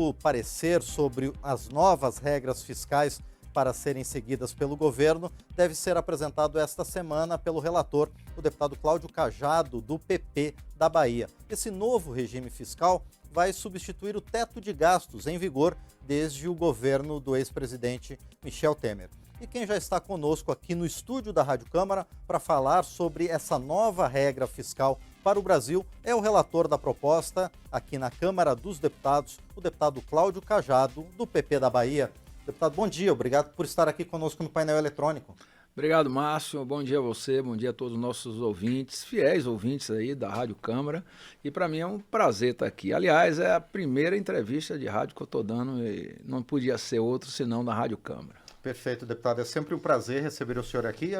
do parecer sobre as novas regras fiscais para serem seguidas pelo governo deve ser apresentado esta semana pelo relator, o deputado Cláudio Cajado, do PP da Bahia. Esse novo regime fiscal vai substituir o teto de gastos em vigor desde o governo do ex-presidente Michel Temer. E quem já está conosco aqui no estúdio da Rádio Câmara para falar sobre essa nova regra fiscal para o Brasil é o relator da proposta aqui na Câmara dos Deputados, o deputado Cláudio Cajado, do PP da Bahia. Deputado, bom dia, obrigado por estar aqui conosco no painel eletrônico. Obrigado, Márcio. Bom dia a você, bom dia a todos os nossos ouvintes, fiéis ouvintes aí da Rádio Câmara. E para mim é um prazer estar aqui. Aliás, é a primeira entrevista de rádio que eu estou dando e não podia ser outro senão da Rádio Câmara. Perfeito, deputado. É sempre um prazer receber o senhor aqui.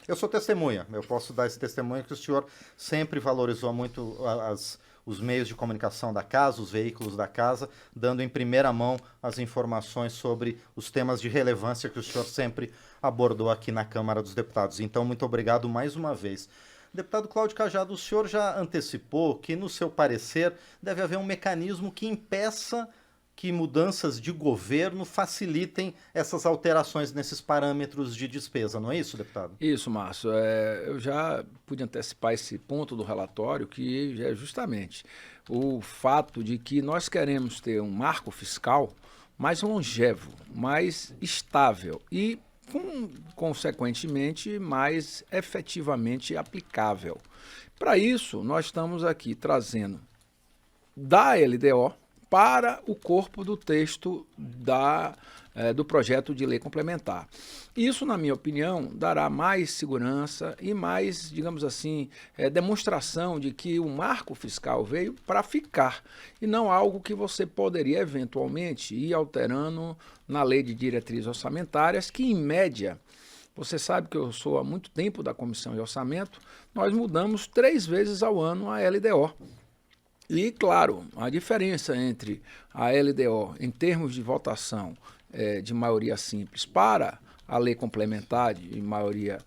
Eu sou testemunha, eu posso dar esse testemunho que o senhor sempre valorizou muito os meios de comunicação da casa, os veículos da casa, dando em primeira mão as informações sobre os temas de relevância que o senhor sempre abordou aqui na Câmara dos Deputados. Então, muito obrigado mais uma vez. Deputado Cláudio Cajado, o senhor já antecipou que, no seu parecer, deve haver um mecanismo que impeça que mudanças de governo facilitem essas alterações nesses parâmetros de despesa, não é isso, deputado? Isso, Márcio. Eu já pude antecipar esse ponto do relatório, que é justamente o fato de que nós queremos ter um marco fiscal mais longevo, mais estável e, consequentemente, mais efetivamente aplicável. Para isso, nós estamos aqui trazendo da LDO para o corpo do texto do projeto de lei complementar. Isso, na minha opinião, dará mais segurança e mais, digamos assim, demonstração de que o marco fiscal veio para ficar e não algo que você poderia eventualmente ir alterando na lei de diretrizes orçamentárias, que em média, você sabe que eu sou há muito tempo da Comissão de Orçamento, nós mudamos 3 vezes ao ano a LDO. E, claro, a diferença entre a LDO em termos de votação de maioria simples para a lei complementar de maioria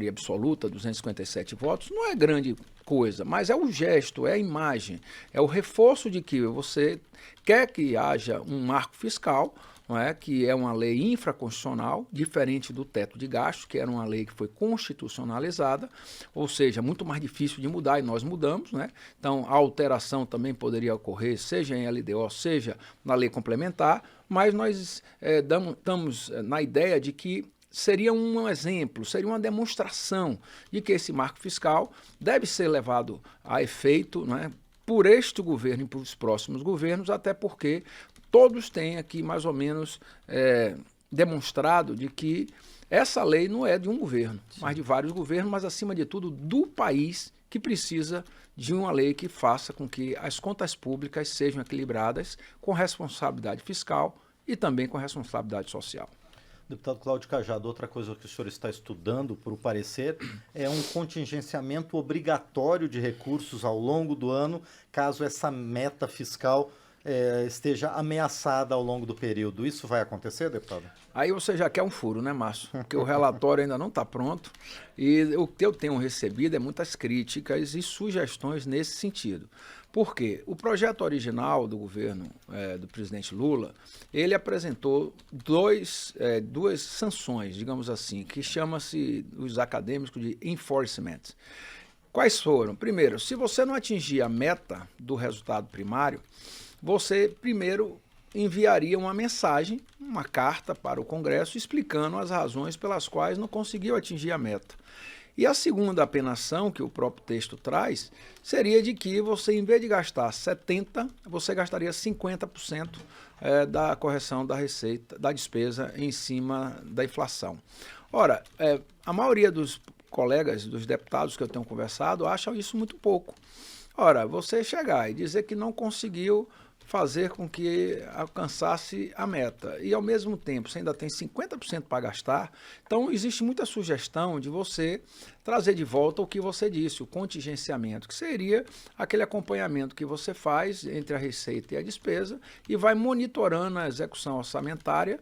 absoluta, 257 votos, não é grande coisa, mas é o gesto, é a imagem, é o reforço de que você quer que haja um marco fiscal, não é? Que é uma lei infraconstitucional, diferente do teto de gastos, que era uma lei que foi constitucionalizada, ou seja, muito mais difícil de mudar, e nós mudamos, né? Então, a alteração também poderia ocorrer, seja em LDO, seja na lei complementar, mas nós estamos na ideia de que seria um exemplo, seria uma demonstração de que esse marco fiscal deve ser levado a efeito, não é? Por este governo e por os próximos governos, até porque todos têm aqui mais ou menos demonstrado de que essa lei não é de um governo, mas de vários governos, mas acima de tudo do país, que precisa de uma lei que faça com que as contas públicas sejam equilibradas com responsabilidade fiscal e também com responsabilidade social. Deputado Cláudio Cajado, outra coisa que o senhor está estudando, por parecer, é um contingenciamento obrigatório de recursos ao longo do ano, caso essa meta fiscal esteja ameaçada ao longo do período. Isso vai acontecer, deputado? Aí você já quer um furo, né, Márcio? Porque o relatório ainda não está pronto e o que eu tenho recebido é muitas críticas e sugestões nesse sentido. Por quê? O projeto original do governo do presidente Lula, ele apresentou duas sanções, digamos assim, que chama-se, os acadêmicos, de enforcement. Quais foram? Primeiro, se você não atingir a meta do resultado primário, você primeiro enviaria uma mensagem, uma carta para o Congresso explicando as razões pelas quais não conseguiu atingir a meta. E a segunda apenação que o próprio texto traz seria de que você, em vez de gastar 70%, você gastaria 50% da correção da receita, da despesa em cima da inflação. Ora, a maioria dos colegas, dos deputados que eu tenho conversado, acham isso muito pouco. Ora, você chegar e dizer que não conseguiu fazer com que alcançasse a meta e, ao mesmo tempo, você ainda tem 50% para gastar, então existe muita sugestão de você trazer de volta o que você disse, o contingenciamento, que seria aquele acompanhamento que você faz entre a receita e a despesa e vai monitorando a execução orçamentária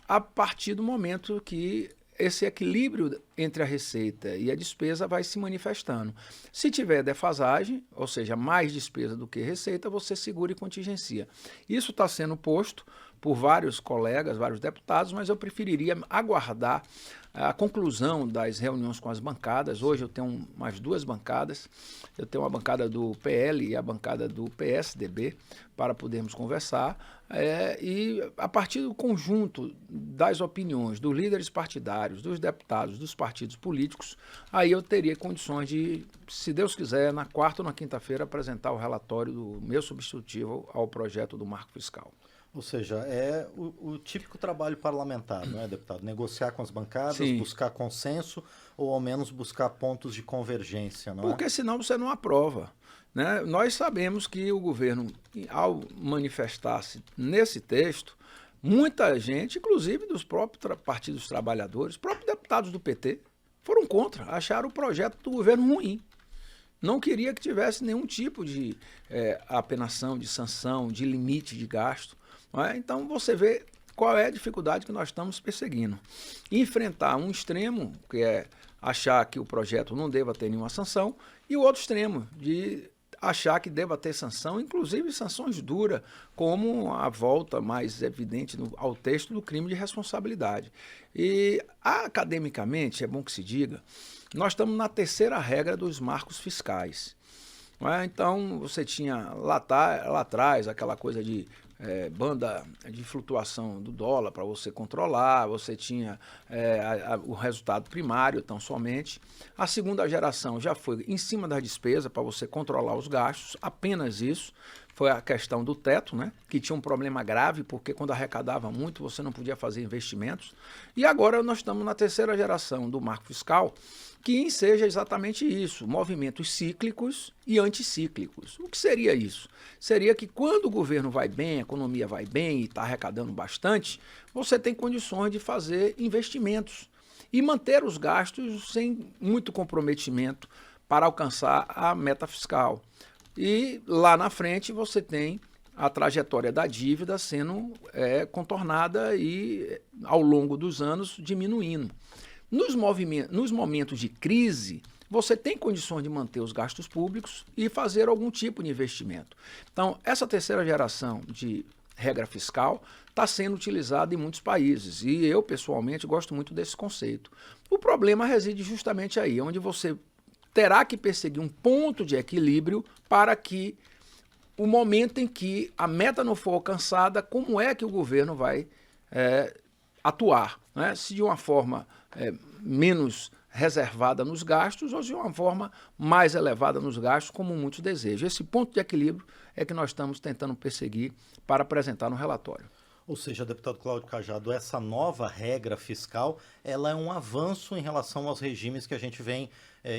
a partir do momento que esse equilíbrio entre a receita e a despesa vai se manifestando. Se tiver defasagem, ou seja, mais despesa do que receita, você segura e contingencia. Isso está sendo posto por vários colegas, vários deputados, mas eu preferiria aguardar a conclusão das reuniões com as bancadas. Hoje eu tenho mais duas bancadas, eu tenho a bancada do PL e a bancada do PSDB, para podermos conversar, e a partir do conjunto das opiniões dos líderes partidários, dos deputados, dos partidos políticos, aí eu teria condições de, se Deus quiser, na quarta ou na quinta-feira, apresentar o relatório do meu substitutivo ao projeto do Marco Fiscal. Ou seja, é o típico trabalho parlamentar, não é, deputado? Negociar com as bancadas, Sim. buscar consenso ou ao menos buscar pontos de convergência, não é? Porque senão você não aprova, né? Nós sabemos que o governo, ao manifestar-se nesse texto, muita gente, inclusive dos próprios partidos trabalhadores, próprios deputados do PT, foram contra, acharam o projeto do governo ruim. Não queria que tivesse nenhum tipo de apenação, de sanção, de limite de gasto. Não é? Então você vê qual é a dificuldade que nós estamos perseguindo. Enfrentar um extremo, que é achar que o projeto não deva ter nenhuma sanção, e o outro extremo, de achar que deva ter sanção, inclusive sanções duras, como a volta mais evidente ao texto do crime de responsabilidade. E academicamente, é bom que se diga, nós estamos na terceira regra dos marcos fiscais. Não é? Então, você tinha lá atrás aquela coisa de banda de flutuação do dólar para você controlar, você tinha o resultado primário tão somente. A segunda geração já foi em cima das despesas para você controlar os gastos, apenas isso. Foi a questão do teto, né, que tinha um problema grave, porque quando arrecadava muito você não podia fazer investimentos. E agora nós estamos na terceira geração do marco fiscal, que seja exatamente isso, movimentos cíclicos e anticíclicos. O que seria isso? Seria que quando o governo vai bem, a economia vai bem e está arrecadando bastante, você tem condições de fazer investimentos e manter os gastos sem muito comprometimento para alcançar a meta fiscal. E lá na frente você tem a trajetória da dívida sendo contornada e, ao longo dos anos, diminuindo. Nos momentos de crise, você tem condições de manter os gastos públicos e fazer algum tipo de investimento. Então, essa terceira geração de regra fiscal está sendo utilizada em muitos países e eu, pessoalmente, gosto muito desse conceito. O problema reside justamente aí, onde você terá que perseguir um ponto de equilíbrio para que o momento em que a meta não for alcançada, como é que o governo vai atuar, né? Se de uma forma menos reservada nos gastos ou de uma forma mais elevada nos gastos, como muitos desejam. Esse ponto de equilíbrio é que nós estamos tentando perseguir para apresentar no relatório. Ou seja, deputado Cláudio Cajado, essa nova regra fiscal, ela é um avanço em relação aos regimes que a gente vem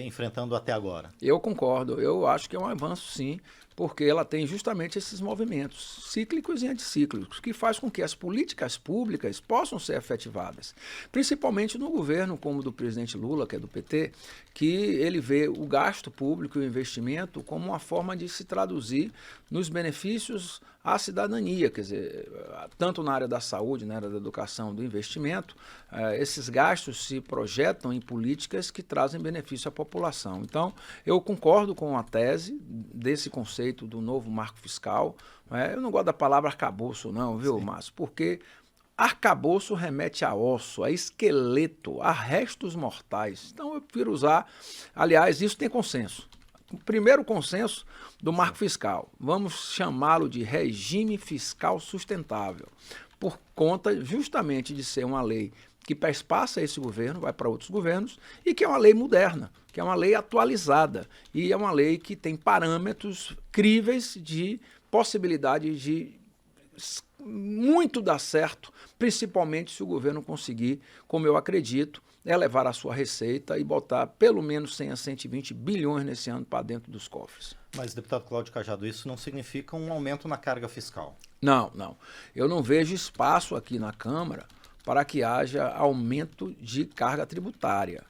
enfrentando até agora. Eu concordo, eu acho que é um avanço sim, porque ela tem justamente esses movimentos cíclicos e anticíclicos, que faz com que as políticas públicas possam ser efetivadas, principalmente no governo como o do presidente Lula, que é do PT, que ele vê o gasto público e o investimento como uma forma de se traduzir nos benefícios à cidadania, quer dizer, tanto na área da saúde, na área da educação, do investimento, esses gastos se projetam em políticas que trazem benefício à população. Então, eu concordo com a tese desse conceito do novo marco fiscal. Eu não gosto da palavra arcabouço não, viu, Márcio? Porque arcabouço remete a osso, a esqueleto, a restos mortais. Então, eu prefiro usar, aliás, isso tem consenso. O primeiro consenso do marco fiscal, vamos chamá-lo de regime fiscal sustentável, por conta justamente de ser uma lei que passa esse governo, vai para outros governos, e que é uma lei moderna, que é uma lei atualizada, e é uma lei que tem parâmetros críveis de possibilidade de muito dar certo, principalmente se o governo conseguir, como eu acredito, elevar a sua receita e botar pelo menos 100 a 120 bilhões nesse ano para dentro dos cofres. Mas, deputado Cláudio Cajado, isso não significa um aumento na carga fiscal? Não, não. Eu não vejo espaço aqui na Câmara para que haja aumento de carga tributária.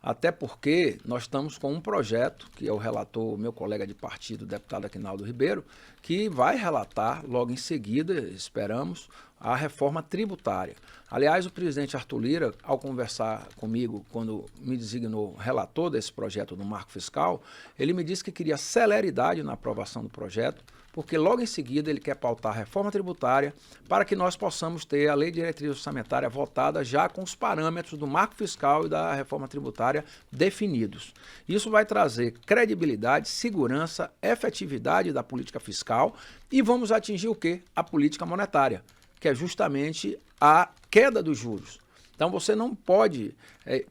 Até porque nós estamos com um projeto, que é o relator, meu colega de partido, o deputado Aquinaldo Ribeiro, que vai relatar logo em seguida, esperamos, a reforma tributária. Aliás, o presidente Arthur Lira, ao conversar comigo, quando me designou relator desse projeto do Marco Fiscal, ele me disse que queria celeridade na aprovação do projeto, porque logo em seguida ele quer pautar a reforma tributária para que nós possamos ter a Lei de Diretriz Orçamentária votada já com os parâmetros do Marco Fiscal e da reforma tributária definidos. Isso vai trazer credibilidade, segurança, efetividade da política fiscal e vamos atingir o quê? A política monetária, que é justamente a queda dos juros. Então você não pode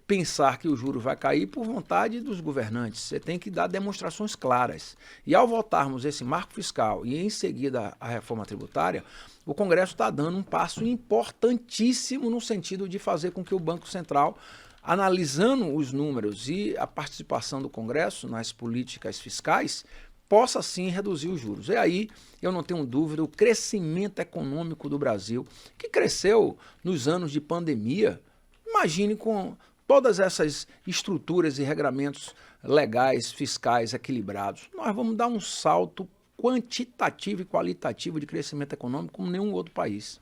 pensar que o juro vai cair por vontade dos governantes. Você tem que dar demonstrações claras. E ao votarmos esse marco fiscal e em seguida a reforma tributária, o Congresso está dando um passo importantíssimo no sentido de fazer com que o Banco Central, analisando os números e a participação do Congresso nas políticas fiscais, possa sim reduzir os juros. E aí, eu não tenho dúvida, o crescimento econômico do Brasil, que cresceu nos anos de pandemia, imagine com todas essas estruturas e regramentos legais, fiscais equilibrados, nós vamos dar um salto quantitativo e qualitativo de crescimento econômico como nenhum outro país.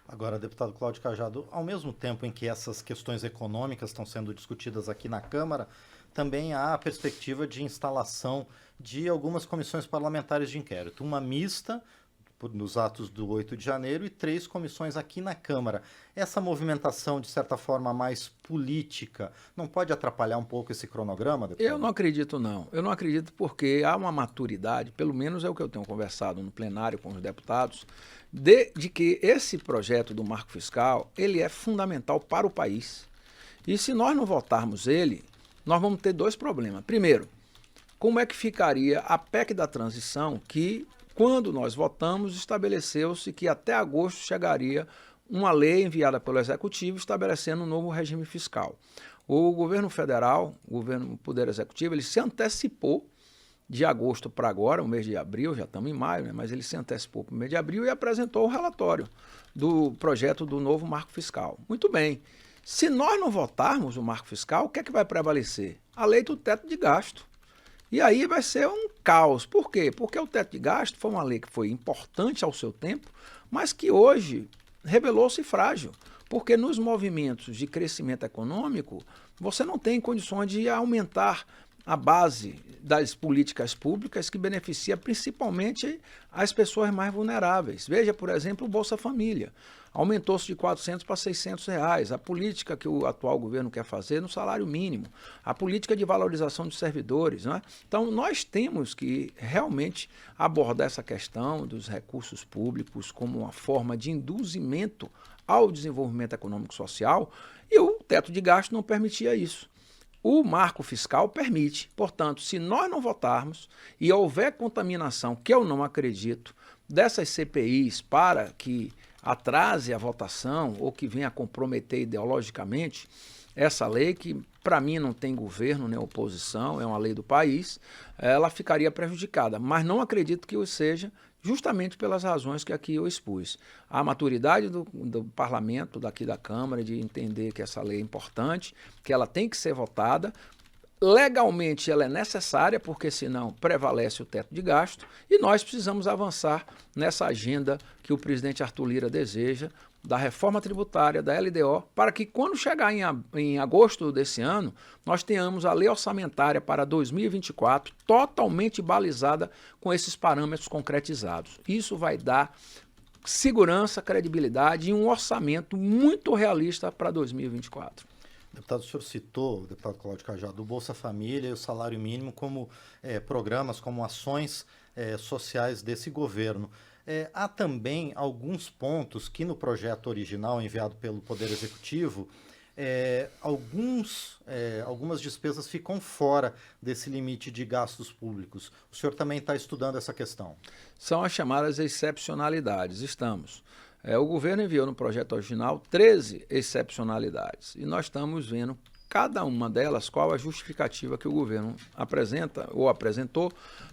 Agora, deputado Cláudio Cajado, ao mesmo tempo em que essas questões econômicas estão sendo discutidas aqui na Câmara, também há a perspectiva de instalação de algumas comissões parlamentares de inquérito. Uma mista, nos atos do 8 de janeiro, e 3 comissões aqui na Câmara. Essa movimentação, de certa forma, mais política, não pode atrapalhar um pouco esse cronograma, deputado? Eu não acredito, não. Eu não acredito porque há uma maturidade, pelo menos é o que eu tenho conversado no plenário com os deputados, de que esse projeto do Marco Fiscal, ele é fundamental para o país. E se nós não votarmos ele, nós vamos ter 2 problemas. Primeiro, como é que ficaria a PEC da transição que, quando nós votamos, estabeleceu-se que até agosto chegaria uma lei enviada pelo Executivo estabelecendo um novo regime fiscal. O governo federal, o governo Poder Executivo, ele se antecipou de agosto para agora, o mês de abril, já estamos em maio, né? Mas ele se antecipou para o mês de abril e apresentou o relatório do projeto do novo Marco Fiscal. Muito bem. Se nós não votarmos o Marco Fiscal, o que é que vai prevalecer? A lei do teto de gasto. E aí vai ser um caos. Por quê? Porque o teto de gasto foi uma lei que foi importante ao seu tempo, mas que hoje revelou-se frágil. Porque nos movimentos de crescimento econômico, você não tem condições de aumentar a base das políticas públicas que beneficia principalmente as pessoas mais vulneráveis. Veja, por exemplo, o Bolsa Família. Aumentou-se de 400 para 600 reais. A política que o atual governo quer fazer no salário mínimo. A política de valorização dos servidores. Né? Então, nós temos que realmente abordar essa questão dos recursos públicos como uma forma de induzimento ao desenvolvimento econômico e social, e o teto de gasto não permitia isso. O marco fiscal permite. Portanto, se nós não votarmos e houver contaminação, que eu não acredito, dessas CPIs para que atrase a votação ou que venha a comprometer ideologicamente essa lei, que para mim não tem governo nem oposição, é uma lei do país, ela ficaria prejudicada. Mas não acredito que o seja, justamente pelas razões que aqui eu expus. A maturidade do parlamento, daqui da Câmara, de entender que essa lei é importante, que ela tem que ser votada. Legalmente ela é necessária, porque senão prevalece o teto de gasto, e nós precisamos avançar nessa agenda que o presidente Arthur Lira deseja, da reforma tributária, da LDO, para que quando chegar em agosto desse ano, nós tenhamos a lei orçamentária para 2024 totalmente balizada com esses parâmetros concretizados. Isso vai dar segurança, credibilidade e um orçamento muito realista para 2024. Deputado, o senhor citou, deputado Cláudio Cajado, o Bolsa Família e o salário mínimo como programas, como ações sociais desse governo. Há também alguns pontos que no projeto original enviado pelo Poder Executivo, algumas despesas ficam fora desse limite de gastos públicos. O senhor também está estudando essa questão? São as chamadas excepcionalidades. Estamos. O governo enviou no projeto original 13 excepcionalidades e nós estamos vendo cada uma delas qual a justificativa que o governo apresenta ou apresentou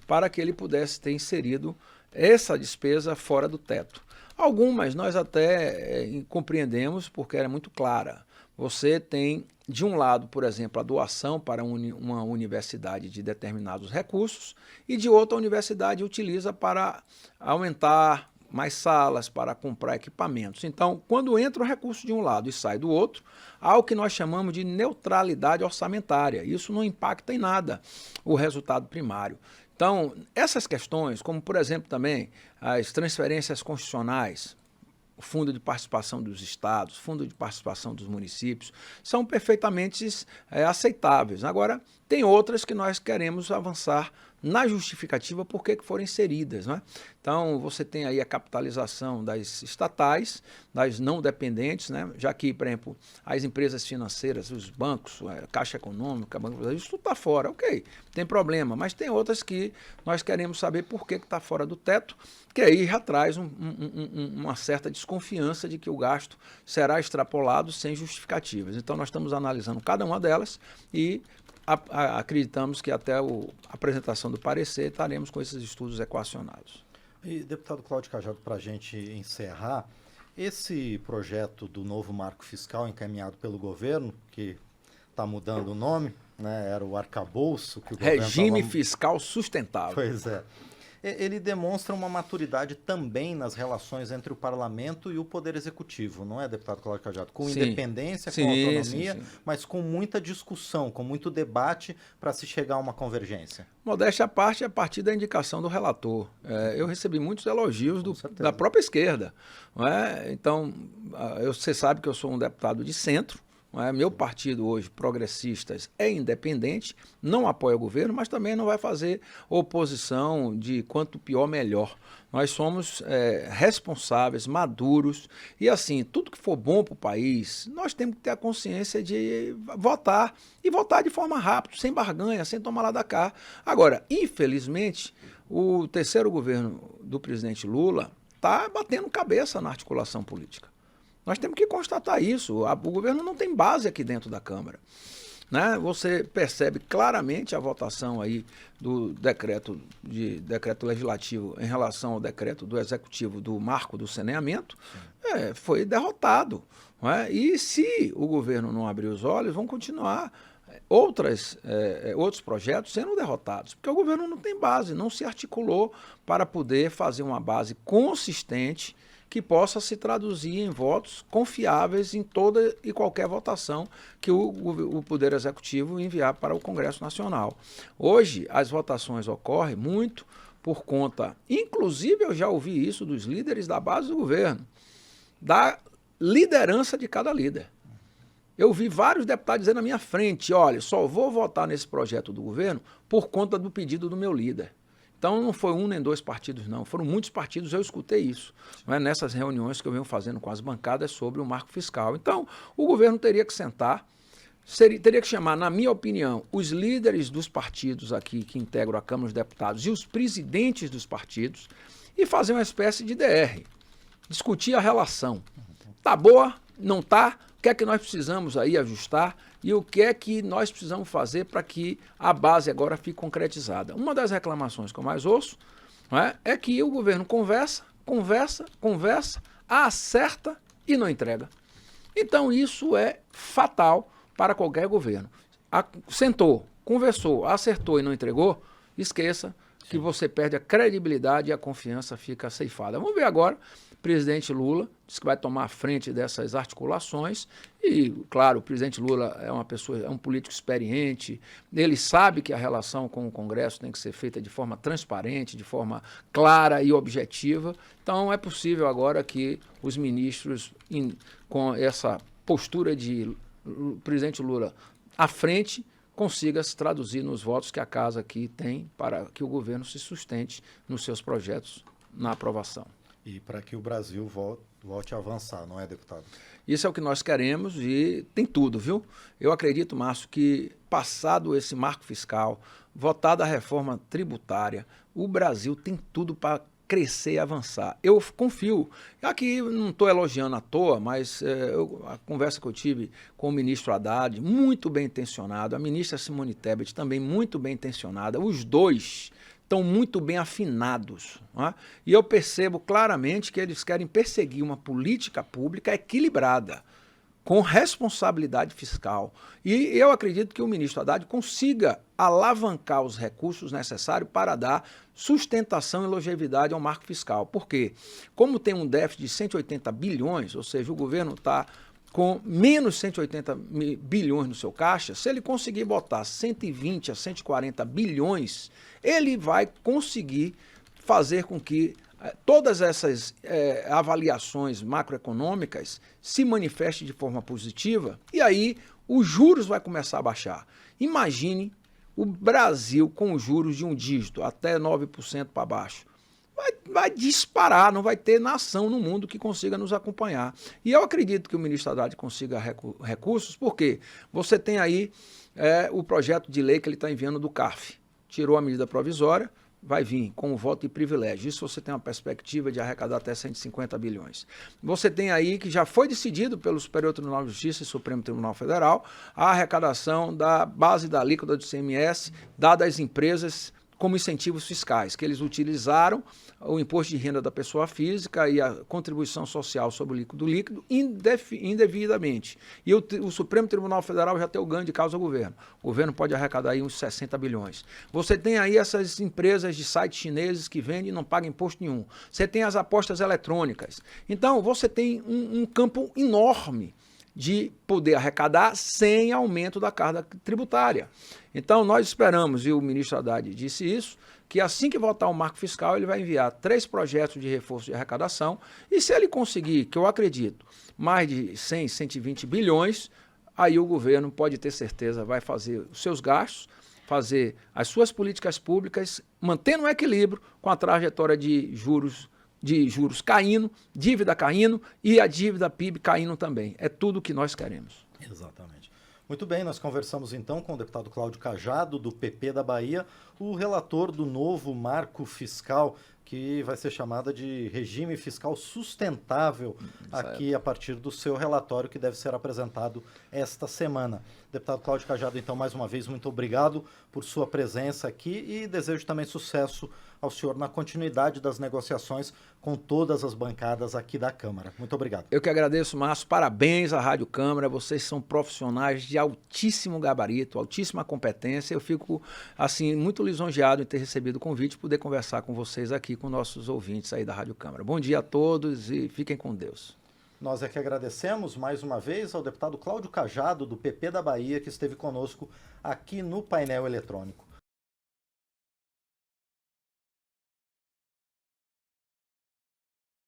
para que ele pudesse ter inserido essa despesa fora do teto. Algumas nós até compreendemos porque era muito clara. Você tem, de um lado, por exemplo, a doação para uma universidade de determinados recursos e de outra a universidade utiliza para aumentar mais salas, para comprar equipamentos. Então, quando entra o recurso de um lado e sai do outro, há o que nós chamamos de neutralidade orçamentária. Isso não impacta em nada o resultado primário. Então, essas questões, como por exemplo também as transferências constitucionais, o fundo de participação dos estados, fundo de participação dos municípios, são perfeitamente aceitáveis. Agora, tem outras que nós queremos avançar na justificativa por que foram inseridas, né? Então, você tem aí a capitalização das estatais, das não dependentes, né? Já que, por exemplo, as empresas financeiras, os bancos, Caixa Econômica, Banco do Brasil, isso tudo está fora, ok, tem problema, mas tem outras que nós queremos saber por que está fora do teto, que aí já traz uma certa desconfiança de que o gasto será extrapolado sem justificativas. Então, nós estamos analisando cada uma delas e acreditamos que até a apresentação do parecer estaremos com esses estudos equacionados. E, deputado Cláudio Cajado, para a gente encerrar, esse projeto do novo marco fiscal encaminhado pelo governo, que está mudando o nome, né, era o arcabouço que o governo Regime Fiscal Sustentável. Pois é. Ele demonstra uma maturidade também nas relações entre o parlamento e o poder executivo, não é, deputado Cláudio Cajado? Com independência, com autonomia, mas com muita discussão, com muito debate para se chegar a uma convergência. Modéstia à parte, a partir da indicação do relator. Eu recebi muitos elogios da própria esquerda. Não é? Então, você sabe que eu sou um deputado de centro. Meu partido hoje, Progressistas, é independente, não apoia o governo, mas também não vai fazer oposição de quanto pior, melhor. Nós somos responsáveis, maduros, e assim, tudo que for bom para o país, nós temos que ter a consciência de votar, e votar de forma rápida, sem barganha, sem tomar lá da cá. Agora, infelizmente, o terceiro governo do presidente Lula está batendo cabeça na articulação política. Nós temos que constatar isso. O governo não tem base aqui dentro da Câmara, né? Você percebe claramente a votação aí do decreto legislativo em relação ao decreto do executivo do marco do saneamento, foi derrotado, não é? E se o governo não abrir os olhos, vão continuar outros projetos sendo derrotados, porque o governo não tem base, não se articulou para poder fazer uma base consistente que possa se traduzir em votos confiáveis em toda e qualquer votação que o Poder Executivo enviar para o Congresso Nacional. Hoje, as votações ocorrem muito por conta, inclusive eu já ouvi isso dos líderes da base do governo, da liderança de cada líder. Eu vi vários deputados dizendo na minha frente, olha, só vou votar nesse projeto do governo por conta do pedido do meu líder. Então, não foi um nem dois partidos, não. Foram muitos partidos, eu escutei isso, não é? Nessas reuniões que eu venho fazendo com as bancadas sobre o marco fiscal. Então, o governo teria que sentar, teria que chamar, na minha opinião, os líderes dos partidos aqui que integram a Câmara dos Deputados e os presidentes dos partidos e fazer uma espécie de DR. Discutir a relação. Tá boa? Não tá? O que é que nós precisamos aí ajustar? E o que é que nós precisamos fazer para que a base agora fique concretizada? Uma das reclamações que eu mais ouço, não é que o governo conversa, acerta e não entrega. Então isso é fatal para qualquer governo. Sentou, conversou, acertou e não entregou, esqueça que você perde a credibilidade e a confiança fica ceifada. Vamos ver agora. O presidente Lula disse que vai tomar a frente dessas articulações e, claro, o presidente Lula é um político experiente, ele sabe que a relação com o Congresso tem que ser feita de forma transparente, de forma clara e objetiva. Então, é possível agora que os ministros, com essa postura de presidente Lula à frente, consiga se traduzir nos votos que a casa aqui tem para que o governo se sustente nos seus projetos na aprovação. E para que o Brasil volte a avançar, não é, deputado? Isso é o que nós queremos e tem tudo, viu? Eu acredito, Márcio, que passado esse marco fiscal, votada a reforma tributária, o Brasil tem tudo para crescer e avançar. Eu confio. Aqui não estou elogiando à toa, mas a conversa que eu tive com o ministro Haddad, muito bem intencionado, a ministra Simone Tebet também muito bem intencionada, os dois estão muito bem afinados. Né? E eu percebo claramente que eles querem perseguir uma política pública equilibrada, com responsabilidade fiscal. E eu acredito que o ministro Haddad consiga alavancar os recursos necessários para dar sustentação e longevidade ao marco fiscal. Por quê? Como tem um déficit de 180 bilhões, ou seja, o governo está com menos 180 bilhões no seu caixa, se ele conseguir botar 120 a 140 bilhões, ele vai conseguir fazer com que todas essas avaliações macroeconômicas se manifestem de forma positiva e aí os juros vai começar a baixar. Imagine o Brasil com os juros de um dígito, até 9% para baixo. Vai disparar, não vai ter nação no mundo que consiga nos acompanhar. E eu acredito que o ministro Haddad consiga recursos, porque você tem aí o projeto de lei que ele está enviando do CARF. Tirou a medida provisória, vai vir com o voto de privilégio. Isso você tem uma perspectiva de arrecadar até 150 bilhões. Você tem aí que já foi decidido pelo Superior Tribunal de Justiça e Supremo Tribunal Federal a arrecadação da base da alíquota do ICMS dada às empresas como incentivos fiscais, que eles utilizaram o imposto de renda da pessoa física e a contribuição social sobre o líquido indevidamente. E o Supremo Tribunal Federal já tem o ganho de causa ao governo. O governo pode arrecadar aí uns 60 bilhões. Você tem aí essas empresas de sites chineses que vendem e não pagam imposto nenhum. Você tem as apostas eletrônicas. Então, você tem um campo enorme de poder arrecadar sem aumento da carga tributária. Então, nós esperamos, e o ministro Haddad disse isso, que assim que votar o marco fiscal, ele vai enviar 3 projetos de reforço de arrecadação, e se ele conseguir, que eu acredito, mais de 100, 120 bilhões, aí o governo pode ter certeza, vai fazer os seus gastos, fazer as suas políticas públicas, mantendo um equilíbrio com a trajetória de juros caindo, dívida caindo e a dívida PIB caindo também. É tudo o que nós queremos. Exatamente. Muito bem, nós conversamos então com o deputado Cláudio Cajado, do PP da Bahia, o relator do novo marco fiscal, que vai ser chamada de regime fiscal sustentável aqui a partir do seu relatório que deve ser apresentado esta semana. Deputado Cláudio Cajado, então, mais uma vez, muito obrigado por sua presença aqui e desejo também sucesso ao senhor na continuidade das negociações com todas as bancadas aqui da Câmara. Muito obrigado. Eu que agradeço, Márcio. Parabéns à Rádio Câmara. Vocês são profissionais de altíssimo gabarito, altíssima competência. Eu fico, assim, muito lisonjeado em ter recebido o convite e poder conversar com vocês aqui, com nossos ouvintes aí da Rádio Câmara. Bom dia a todos e fiquem com Deus. Nós é que agradecemos mais uma vez ao deputado Cláudio Cajado, do PP da Bahia, que esteve conosco aqui no painel eletrônico.